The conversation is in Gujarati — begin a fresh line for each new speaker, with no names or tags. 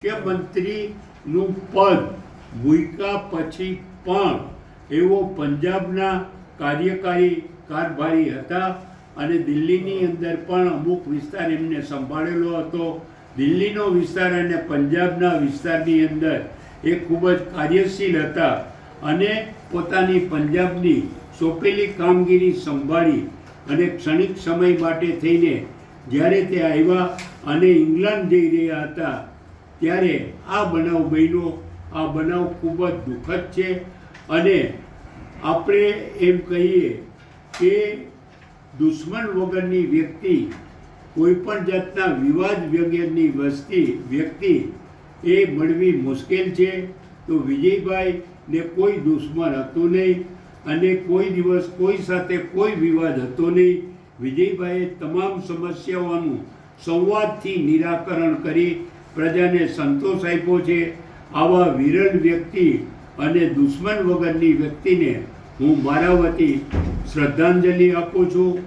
મુખ્યમંત્રીનું પદ મૂક્યા પછી પણ એવો પંજાબના કાર્યકારી કારભારી હતા અને દિલ્હીની અંદર પણ અમુક વિસ્તાર એમને સંભાળેલો હતો. દિલ્હીનો વિસ્તાર અને પંજાબના વિસ્તારની અંદર એ ખૂબ જ કાર્યશીલ હતા અને પોતાની પંજાબની સોંપેલી કામગીરી સંભાળી અને ક્ષણિક સમય માટે થઈને જ્યારે તે આવ્યા અને ઇંગ્લેન્ડ જઈ રહ્યા હતા ત્યારે આ બનાવ બન્યો. આ બનાવ ખૂબ જ દુઃખદ છે અને આપણે એમ કહીએ કે દુશ્મન વગરની વ્યક્તિ, કોઈ પણ જાતના વિવાદ વગરની વ્યક્તિ એ મળવી મુશ્કેલ છે. તો વિજયભાઈને કોઈ દુશ્મન હતું નહીં અને કોઈ દિવસ કોઈ સાથે કોઈ વિવાદ હતો નહીં. વિજયભાઈએ તમામ સમસ્યાઓનું સંવાદથી નિરાકરણ કરી પ્રજાને સંતોષ આપ્યો છે. આવા વિરલ વ્યક્તિ અને દુશ્મન વગરની વ્યક્તિને હું મારા વતી શ્રદ્ધાંજલિ આપું છું.